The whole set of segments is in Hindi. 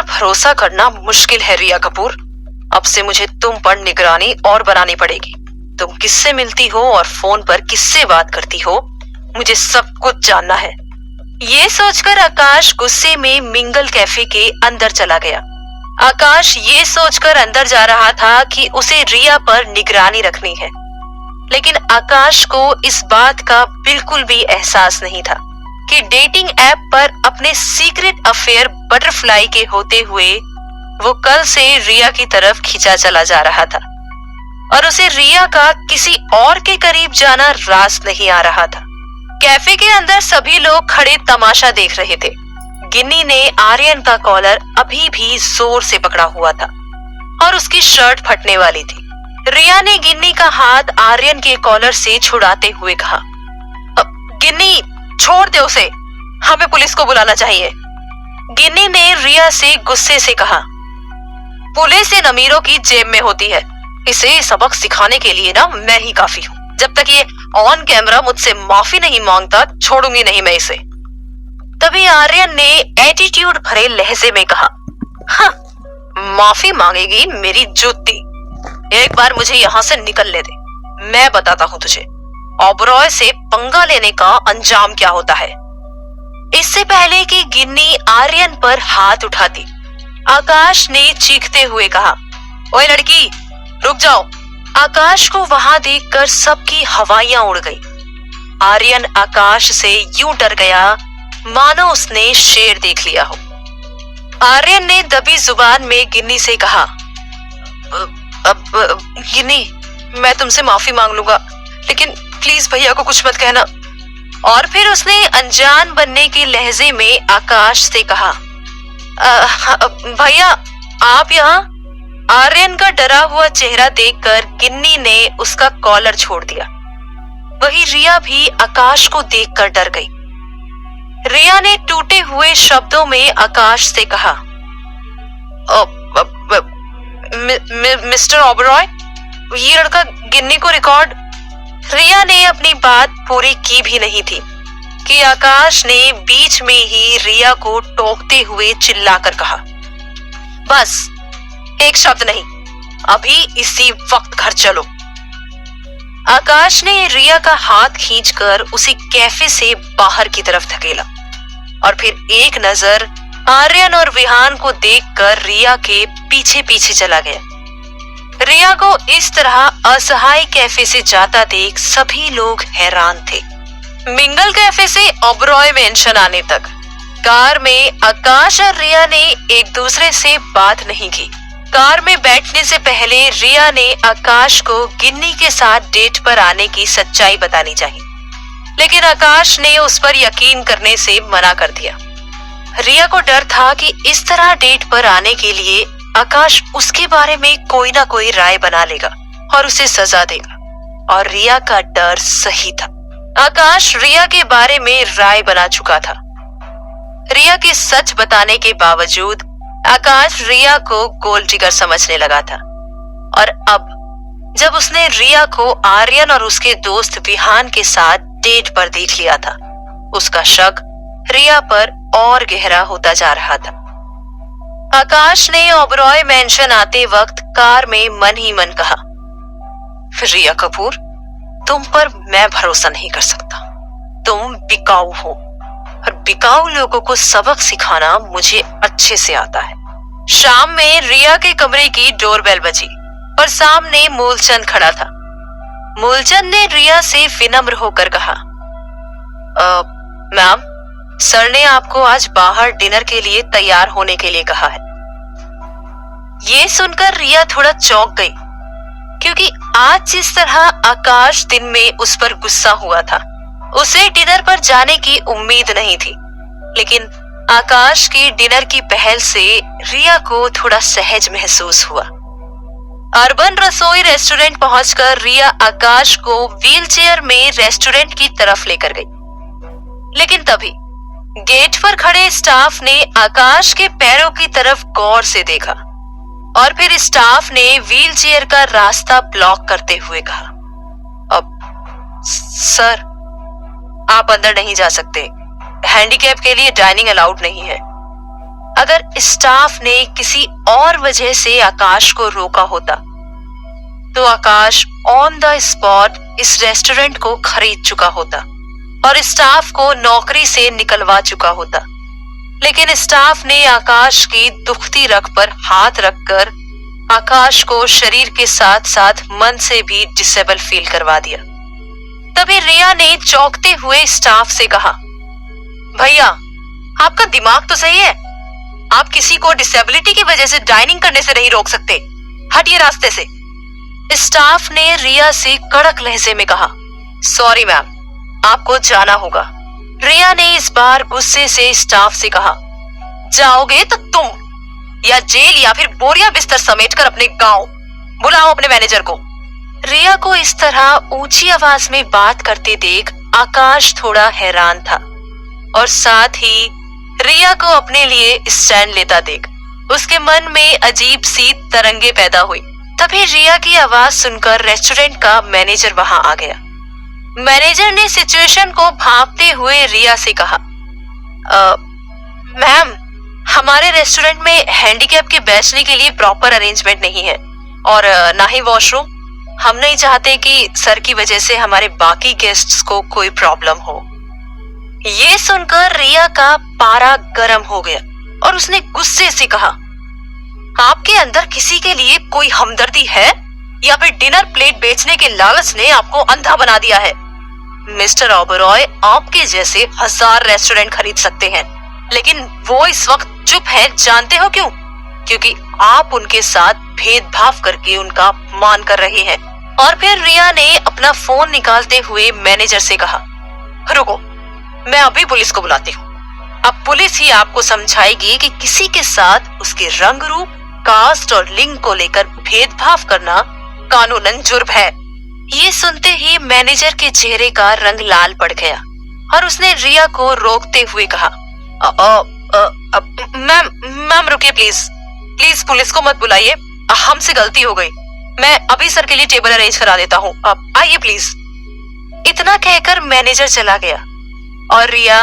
पर भरोसा करना मुश्किल है रिया कपूर। अब से मुझे तुम पर निगरानी और बनानी पड़ेगी। तुम किससे मिलती हो और फोन पर किससे बात करती हो, मुझे सब कुछ जानना है। ये सोचकर आकाश गुस्से में मिंगल कैफे के अंदर चला गया। आकाश ये सोचकर अंदर जा रहा था कि उसे रिया पर निगरानी रखनी है, लेकिन आकाश को इस बात का बिल्कुल भी एहसास नहीं था कि डेटिंग ऐप पर अपने सीक्रेट अफेयर बटरफ्लाई के होते हुए वो कल से रिया की तरफ खींचा चला जा रहा था और उसे रिया का किसी और के करीब जाना रास नहीं आ रहा था। कैफे के अंदर सभी लोग खड़े तमाशा देख रहे थे। गिन्नी ने आर्यन का कॉलर अभी भी जोर से पकड़ा हुआ था और उसकी शर्ट फटने वाली थी। रिया ने गिन्नी का हाथ आर्यन के कॉलर से छुड़ाते हुए कहा, गिन्नी छोड़ दे उसे, हमें पुलिस को बुलाना चाहिए। गिन्नी ने रिया से गुस्से से कहा, पुलिस इन अमीरों की जेब में होती है, इसे सबक सिखाने के लिए ना मैं ही काफी हूँ। जब तक ये ऑन कैमरा मुझसे माफी नहीं मांगता छोड़ूंगी नहीं मैं इसे। तभी आर्यन ने एटीट्यूड भरे लहजे में कहा, हाँ, माफी मांगेगी मेरी जूती। एक बार मुझे यहाँ से निकलने दे, मैं बताता हूँ तुझे ओबरॉय से पंगा लेने का अंजाम क्या होता है। इससे पहले कि गिन्नी आर्यन पर हाथ उठाती, आकाश ने चीखते हुए कहा, ओए लड़की रुक जाओ। आकाश को वहां देखकर सबकी हवाइयां उड़ गई। आर्यन आकाश से यूं डर गया मानो उसने शेर देख लिया हो। आर्यन ने दबी जुबान में गिन्नी से कहा, अब गिन्नी मैं तुमसे माफी मांग लूंगा, लेकिन प्लीज भैया को कुछ मत कहना। और फिर उसने अनजान बनने के लहजे में आकाश से कहा, भैया आप यहाँ? आर्यन का डरा हुआ चेहरा देखकर गिन्नी ने उसका कॉलर छोड़ दिया। वही रिया भी आकाश को देखकर डर गई। रिया ने टूटे हुए शब्दों में आकाश से कहा, मिस्टर ओबरॉय, ये लड़का गिन्नी को रिकॉर्ड। रिया ने अपनी बात पूरी की भी नहीं थी कि आकाश ने बीच में ही रिया को टोकते हुए चिल्लाकर कहा, बस एक शब्द नहीं, अभी इसी वक्त घर चलो। आकाश ने रिया का हाथ खींचकर उसे कैफे से बाहर की तरफ धकेला और फिर एक नजर आर्यन और विहान को देखकर रिया के पीछे पीछे चला गया। रिया को इस तरह असहाय कैफे से जाता देख सभी लोग हैरान थे। मिंगल कैफे से ओबरॉय मेंशन आने तक कार में आकाश और रिया ने एक दूसरे से बात नहीं की। कार में बैठने से पहले रिया ने आकाश को गिन्नी के साथ डेट पर आने की सच्चाई बतानी चाहिए, लेकिन आकाश ने उस पर यकीन करने से मना कर दिया। रिया को डर था कि इस तरह डेट पर आने के लिए आकाश उसके बारे में कोई ना कोई राय बना लेगा और उसे सजा देगा, और रिया का डर सही था। आकाश रिया के बारे में राय बना चुका था। रिया के सच बताने के बावजूद आकाश रिया को गोल्ड डिगर समझने लगा था, और अब जब उसने रिया को आर्यन और उसके दोस्त विहान के साथ डेट पर देख लिया था, उसका शक रिया पर और गहरा होता जा रहा था। आकाश ने ओबरॉय मेंशन आते वक्त कार में मन ही मन कहा, रिया कपूर, तुम पर मैं भरोसा नहीं कर सकता। तुम बिकाऊ हो और बिकाऊ लोगों को सबक सिखाना मुझे अच्छे से आता है। शाम में रिया के कमरे की डोरबेल बजी और सामने मूलचंद खड़ा था। मूलचंद ने रिया से विनम्र होकर कहा, मैम, सर ने आपको आज बाहर डिनर के लिए तैयार होने के लिए कहा है। ये सुनकर रिया थोड़ा चौंक गई, क्योंकि आज जिस तरह आकाश दिन में उस पर गुस्सा हुआ था, उसे डिनर पर जाने की उम्मीद नहीं थी। लेकिन आकाश की डिनर की पहल से रिया को थोड़ा सहज महसूस हुआ। अर्बन रसोई रेस्टोरेंट पहुंचकर रिया आकाश को व्हीलचेयर में रेस्टोरेंट की तरफ लेकर गई, लेकिन तभी गेट पर खड़े स्टाफ ने आकाश के पैरों की तरफ गौर से देखा और फिर स्टाफ ने व्हीलचेयर का रास्ता ब्लॉक करते हुए कहा, अब सर, आप अंदर नहीं जा सकते। हैंडीकैप के लिए डाइनिंग अलाउड नहीं है। अगर स्टाफ ने किसी और वजह से आकाश को रोका होता तो आकाश ऑन द स्पॉट इस रेस्टोरेंट को खरीद चुका होता और स्टाफ को नौकरी से निकलवा चुका होता। लेकिन स्टाफ ने आकाश की दुखती रग पर हाथ रखकर आकाश को शरीर के साथ साथ मन से भी डिसेबल फील करवा दिया। तभी रिया ने चौंकते हुए स्टाफ से कहा, भैया आपका दिमाग तो सही है, आप किसी को डिसेबिलिटी की वजह से डाइनिंग करने से नहीं रोक सकते, हटिए रास्ते से। स्टाफ ने रिया से कड़क लहजे में कहा, सॉरी मैम, आपको जाना होगा। रिया ने इस बार गुस्से से स्टाफ से कहा, जाओगे तो तुम या जेल या फिर बोरिया बिस्तर समेटकर अपने गांव बुलाओ अपने मैनेजर को। रिया को इस तरह ऊंची आवाज में बात करते देख आकाश थोड़ा हैरान था और साथ ही रिया को अपने लिए स्टैंड लेता देख उसके मन में अजीब सी तरंगे पैदा हुई। तभी रिया की आवाज सुनकर रेस्टोरेंट का मैनेजर वहां आ गया। मैनेजर ने सिचुएशन को भांपते हुए रिया से कहा, मैम हमारे रेस्टोरेंट में हैंडीकैप के बैठने के लिए प्रॉपर अरेंजमेंट नहीं है और ना ही वॉशरूम। हम नहीं चाहते कि सर की वजह से हमारे बाकी गेस्ट्स को कोई प्रॉब्लम हो। ये सुनकर रिया का पारा गर्म हो गया और उसने गुस्से से कहा, आपके अंदर किसी के लिए कोई हमदर्दी है या फिर डिनर प्लेट बेचने के लालच ने आपको अंधा बना दिया है? मिस्टर ओबरॉय आपके जैसे 1000 रेस्टोरेंट खरीद सकते हैं, लेकिन वो इस वक्त चुप है, जानते हो क्यों? क्योंकि आप उनके साथ भेदभाव करके उनका अपमान कर रहे हैं। और फिर रिया ने अपना फोन निकालते हुए मैनेजर से कहा, रुको, मैं अभी पुलिस को बुलाती हूँ। अब पुलिस ही आपको समझाएगी कि किसी के साथ उसके रंग रूप, कास्ट और लिंग को लेकर भेदभाव करना कानूनन जुर्म है। ये सुनते ही मैनेजर के चेहरे का रंग लाल पड़ गया और उसने रिया को रोकते हुए कहा, मैम रुकिए प्लीज पुलिस को मत बुलाइए, हमसे गलती हो गई। मैं अभी सर के लिए टेबल अरेंज करा देता हूँ, अब आइए प्लीज। इतना कहकर मैनेजर चला गया और रिया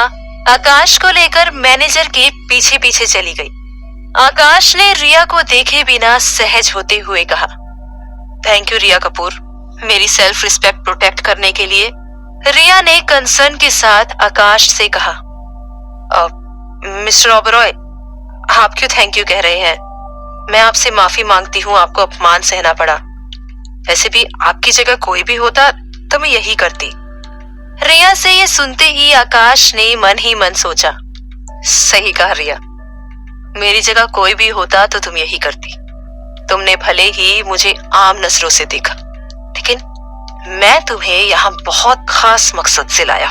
आकाश को लेकर मैनेजर के पीछे पीछे चली गई। आकाश ने रिया को देखे बिना सहज होते हुए कहा, थैंक यू रिया कपूर, मेरी सेल्फ रिस्पेक्ट प्रोटेक्ट करने के लिए। रिया ने कंसर्न के साथ आकाश से कहा, मिस्टर ओबरॉय आप क्यों थैंक यू कह रहे हैं? मैं आपसे माफी मांगती हूँ, आपको अपमान सहना पड़ा। वैसे भी आपकी जगह कोई भी होता तो मैं यही करती। रिया से ये सुनते ही आकाश ने मन ही मन सोचा, सही कहा रिया, मेरी जगह कोई भी होता तो तुम यही करती। तुमने भले ही मुझे आम नजरों से देखा, लेकिन मैं तुम्हें यहाँ बहुत खास मकसद से लाया।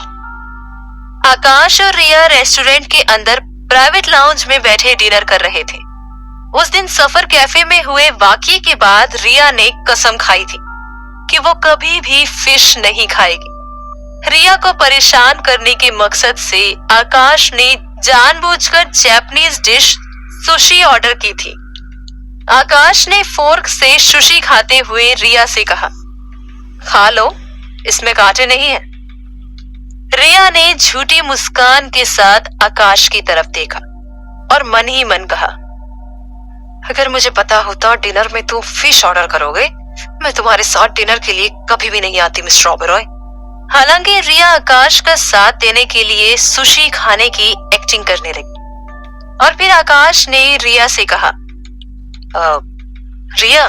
आकाश और रिया रेस्टोरेंट के अंदर प्राइवेट लाउंज में बैठे डिनर कर रहे थे। उस दिन सफर कैफे में हुए वाकये के बाद रिया ने कसम खाई थी कि वो कभी भी फिश नहीं खाएगी। रिया को परेशान करने के मकसद से आकाश ने जानबूझकर जापानीज डिश सुशी ऑर्डर की थी। आकाश ने फोर्क से सुशी खाते हुए रिया से कहा, खा लो, इसमें कांटे नहीं है। रिया ने झूठी मुस्कान के साथ आकाश की तरफ देखा और मन ही मन कहा, अगर मुझे पता होता डिनर में तुम फिश ऑर्डर करोगे, मैं तुम्हारे साथ डिनर के लिए कभी भी नहीं आती मिस्टर ओबरॉय। हालांकि रिया आकाश का साथ देने के लिए सुशी खाने की एक्टिंग करने लगी और फिर आकाश ने रिया से कहा, रिया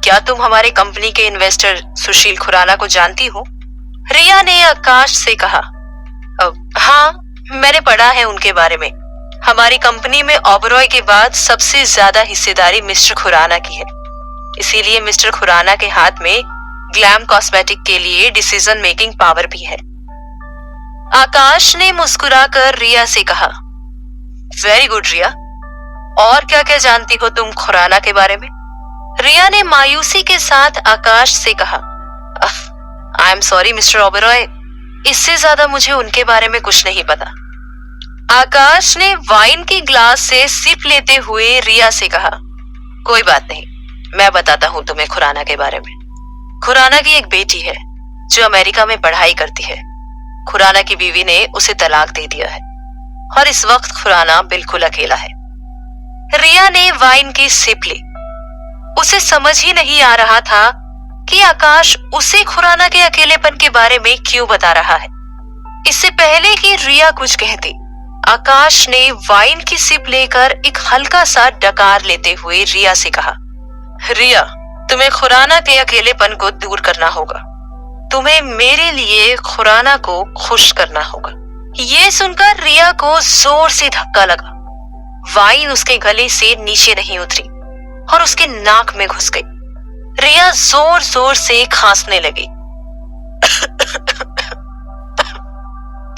क्या तुम हमारे कंपनी के इन्वेस्टर सुशील खुराना को जानती हो? रिया ने आकाश से कहा, हाँ मैंने पढ़ा है उनके बारे में। हमारी कंपनी में ओबरॉय के बाद सबसे ज्यादा हिस्सेदारी मिस्टर खुराना की है, इसीलिए मिस्टर खुराना के हाथ में ग्लैम कॉस्मेटिक के लिए डिसीजन मेकिंग पावर भी है। आकाश ने मुस्कुराकर रिया से कहा, वेरी गुड रिया, और क्या क्या जानती हो तुम खुराना के बारे में? रिया ने मायूसी के साथ आकाश से कहा, I am sorry mister Oberoi, इससे ज्यादा मुझे उनके बारे में कुछ नहीं पता। आकाश ने वाइन की ग्लास से सिप लेते हुए रिया से कहा, कोई बात नहीं, मैं बताता हूँ तुम्हें खुराना के बारे में। खुराना की एक बेटी है जो अमेरिका में पढ़ाई करती है। खुराना की बीवी ने उसे तलाक दे दिया है और इस वक्त खुराना बिल्कुल अकेला है। रिया ने वाइन की सिप ली। उसे समझ ही नहीं आ रहा था कि आकाश उसे खुराना के अकेलेपन के बारे में क्यों बता रहा है। इससे पहले कि रिया कुछ कहती, आकाश ने वाइन की सिप लेकर एक हल्का सा डकार लेते हुए रिया से कहा, रिया, तुम्हें खुराना के अकेलेपन को दूर करना होगा। तुम्हें मेरे लिए खुराना को खुश करना होगा। ये सुनकर रिया को जोर से धक्का लगा। वाइन उसके गले से नीचे नहीं उतरी और उसके नाक में घुस गई। रिया जोर जोर से खांसने लगी।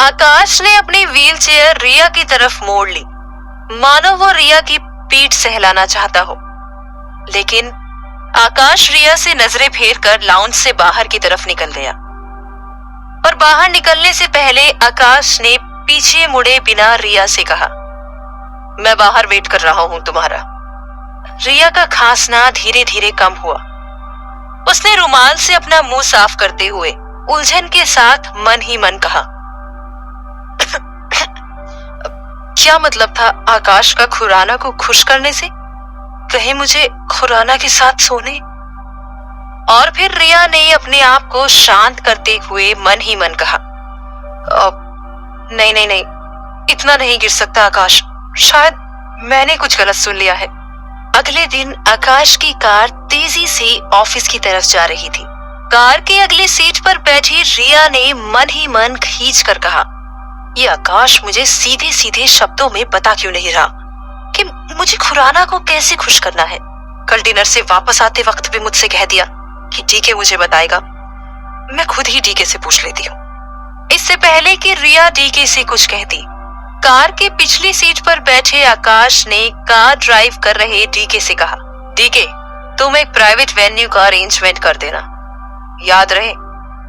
आकाश ने अपनी व्हीलचेयर रिया की तरफ मोड़ ली, मानो वो रिया की पीठ सहलाना चाहता हो। लेकिन आकाश रिया से नजरें फेरकर लाउंज से बाहर की तरफ निकल गया और बाहर निकलने से पहले आकाश ने पीछे मुड़े बिना रिया से कहा, मैं बाहर वेट कर रहा हूं तुम्हारा। रिया का खांसना धीरे धीरे कम हुआ। उसने रुमाल से अपना मुंह साफ करते हुए उलझन के साथ मन ही मन कहा, क्या मतलब था आकाश का खुराना को खुश करने से? कहीं मुझे खुराना के साथ सोने? और फिर रिया ने अपने आप को शांत करते हुए मन ही मन कहा, नहीं नहीं नहीं, इतना नहीं गिर सकता आकाश, शायद मैंने कुछ गलत सुन लिया है। अगले दिन आकाश की कार तेजी से ऑफिस की तरफ जा रही थी। कार के अगली सीट पर बैठी रिया ने मन ही मन खींच कर कहा, ये आकाश मुझे सीधे सीधे शब्दों में बता क्यों नहीं रहा कि मुझे खुराना को कैसे खुश करना है। कल डिनर से वापस आते वक्त भी मुझसे कह दिया कि डीके मुझे बताएगा। मैं खुद ही डीके से पूछ लेती हूँ। इससे पहले कि रिया डीके से कुछ कहती, कार के पिछली सीट पर बैठे आकाश ने कार ड्राइव कर रहे डीके से कहा, डीके, तुम एक प्राइवेट वेन्यू का अरेंजमेंट कर देना। याद रहे,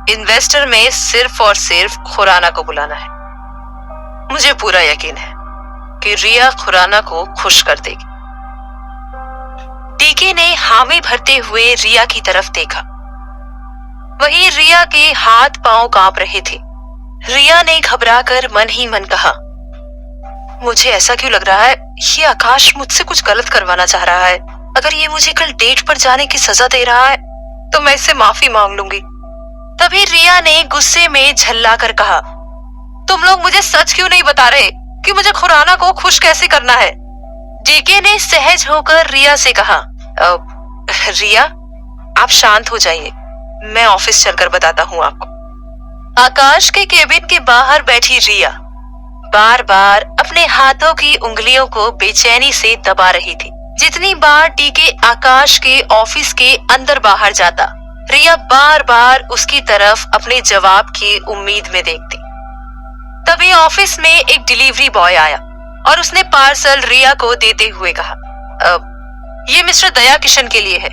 इन्वेस्टर में सिर्फ और सिर्फ खुराना को बुलाना है। मुझे पूरा यकीन है कि रिया खुराना को खुश कर देगी। डीके ने हामी भरते हुए रिया की तरफ देखा। वहीं रिया के हाथ पांव कांप रहे थे। रिया ने घबराकर मन ही मन कहा, मुझे ऐसा क्यों लग रहा है, ये आकाश मुझसे कुछ गलत करवाना चाह रहा है। अगर ये मुझे कल डेट पर जाने की सजा दे रहा है तो मैं इससे माफी मांग लूंगी। तभी रिया ने गुस्से में झल्ला कर कहा, तुम लोग मुझे सच क्यों नहीं बता रहे कि मुझे खुराना को खुश कैसे करना है? डीके ने सहज होकर रिया से कहा, रिया, आप शांत हो जाइए, मैं ऑफिस चलकर बताता हूँ आपको। आकाश के केबिन के बाहर बैठी रिया बार बार अपने हाथों की उंगलियों को बेचैनी से दबा रही थी। जितनी बार डीके आकाश के ऑफिस के अंदर बाहर जाता, रिया बार बार उसकी तरफ अपने जवाब की उम्मीद में देखती। तभी ऑफिस में एक डिलीवरी बॉय आया और उसने पार्सल रिया को देते हुए कहा, ये मिस्टर दया किशन के लिए है।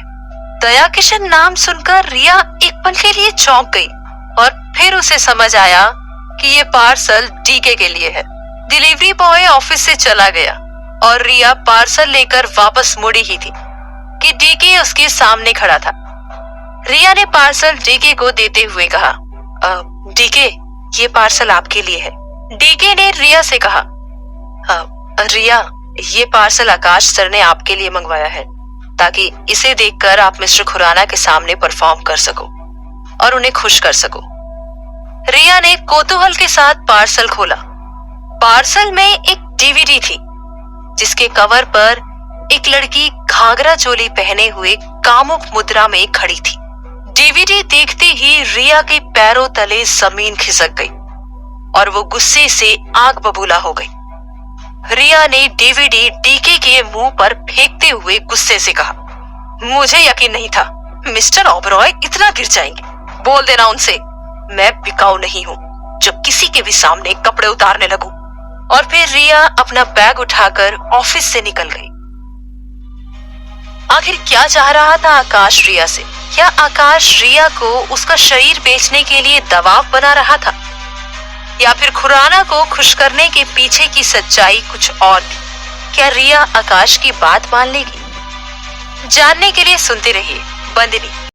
दया किशन नाम सुनकर रिया एक पल के लिए चौंक गई और फिर उसे समझ आया कि ये पार्सल डीके के लिए है। डिलीवरी बॉय ऑफिस से चला गया और रिया पार्सल लेकर वापस मुड़ी ही थी कि डीके उसके सामने खड़ा था। रिया ने पार्सल डीके को देते हुए कहा, डीके, ये पार्सल आपके लिए है। डीके ने रिया से कहा, रिया, ये पार्सल आकाश सर ने आपके लिए मंगवाया है ताकि इसे देखकर आप मिस्टर खुराना के सामने परफॉर्म कर सको और उन्हें खुश कर सको। रिया ने कौतूहल के साथ पार्सल खोला। पार्सल में एक डीवीडी थी जिसके कवर पर एक लड़की घाघरा चोली पहने हुए कामुक मुद्रा में खड़ी थी। डीवीडी देखते ही रिया के पैरों तले जमीन खिसक गई और वो गुस्से से आग बबूला हो गई। रिया ने डीवीडी डीके के मुंह पर फेंकते हुए गुस्से से कहा, मुझे यकीन नहीं था मिस्टर ओबरॉय इतना गिर जाएंगे। बोल देना उनसे मैं बिकाऊ नहीं हूँ जो किसी के भी सामने कपड़े उतारने लगूं। और फिर रिया अपना बैग उठाकर ऑफिस से निकल गई। आखिर क्या चाह रहा था आकाश रिया से? क्या आकाश रिया को उसका शरीर बेचने के लिए दबाव बना रहा था, या फिर खुराना को खुश करने के पीछे की सच्चाई कुछ और थी? क्या रिया आकाश की बात मान लेगी? जानने के लिए सुनते रहिए बंदनी।